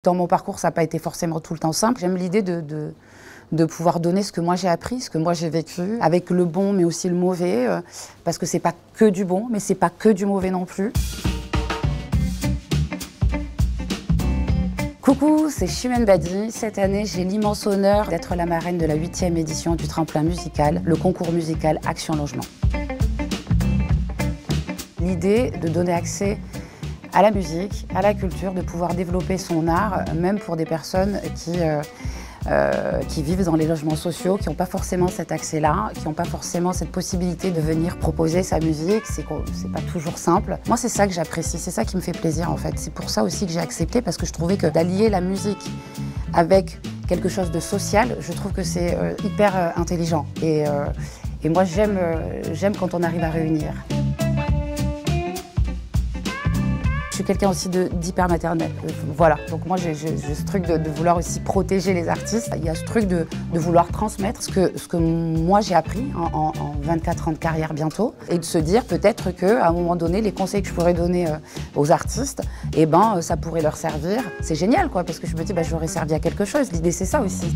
Dans mon parcours, ça n'a pas été forcément tout le temps simple. J'aime l'idée de pouvoir donner ce que moi j'ai appris, ce que moi j'ai vécu, avec le bon mais aussi le mauvais, parce que c'est pas que du bon, mais c'est pas que du mauvais non plus. Coucou, c'est Chimène Badi. Cette année, j'ai l'immense honneur d'être la marraine de la 8e édition du tremplin musical, le concours musical Action Logement. L'idée de donner accès à la musique, à la culture, de pouvoir développer son art, même pour des personnes qui vivent dans les logements sociaux, qui n'ont pas forcément cet accès-là, qui n'ont pas forcément cette possibilité de venir proposer sa musique. C'est pas toujours simple. Moi, c'est ça que j'apprécie, c'est ça qui me fait plaisir en fait. C'est pour ça aussi que j'ai accepté, parce que je trouvais que d'allier la musique avec quelque chose de social, je trouve que c'est hyper intelligent. Et moi, j'aime quand on arrive à réunir. Je suis quelqu'un aussi d'hyper maternel, voilà. Donc moi j'ai ce truc de vouloir aussi protéger les artistes. Il y a ce truc de vouloir transmettre ce que moi j'ai appris en 24 ans de carrière bientôt, et de se dire peut-être qu'à un moment donné, les conseils que je pourrais donner aux artistes, eh ben, ça pourrait leur servir. C'est génial quoi, parce que je me dis je l'aurais servi à quelque chose. L'idée c'est ça aussi.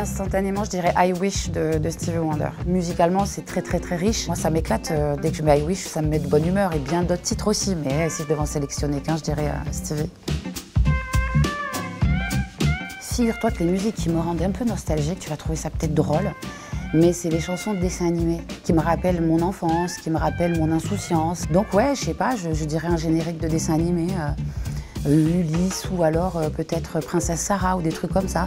Instantanément, je dirais I Wish de Stevie Wonder. Musicalement, c'est très riche. Moi, ça m'éclate. Dès que je mets I Wish, ça me met de bonne humeur, et bien d'autres titres aussi. Mais si je devais en sélectionner qu'un, je dirais Stevie. Figure-toi que les musiques qui me rendent un peu nostalgique, tu vas trouver ça peut-être drôle, mais c'est les chansons de dessins animés qui me rappellent mon enfance, qui me rappellent mon insouciance. Donc ouais, je sais pas, je dirais un générique de dessin animé, Ulysse, ou alors peut-être Princesse Sarah, ou des trucs comme ça.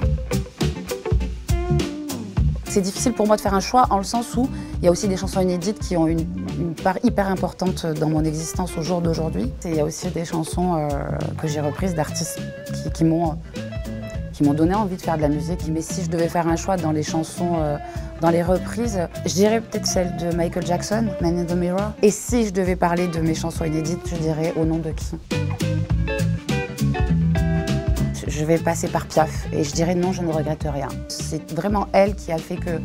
C'est difficile pour moi de faire un choix, en le sens où il y a aussi des chansons inédites qui ont une part hyper importante dans mon existence au jour d'aujourd'hui. Il y a aussi des chansons que j'ai reprises d'artistes qui m'ont donné envie de faire de la musique. Mais si je devais faire un choix dans les chansons, dans les reprises, je dirais peut-être celle de Michael Jackson, Man in the Mirror. Et si je devais parler de mes chansons inédites, je dirais Au nom de qui. Je vais passer par Piaf et je dirais non, je ne regrette rien. C'est vraiment elle qui a fait que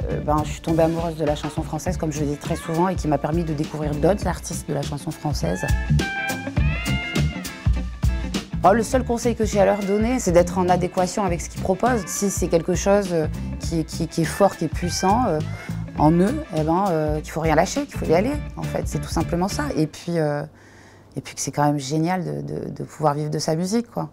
je suis tombée amoureuse de la chanson française, comme je le dis très souvent, et qui m'a permis de découvrir d'autres artistes de la chanson française. Alors, le seul conseil que j'ai à leur donner, c'est d'être en adéquation avec ce qu'ils proposent. Si c'est quelque chose qui est fort, qui est puissant en eux, qu'il ne faut rien lâcher, qu'il faut y aller. En fait, c'est tout simplement ça. Et puis que c'est quand même génial de pouvoir vivre de sa musique, quoi.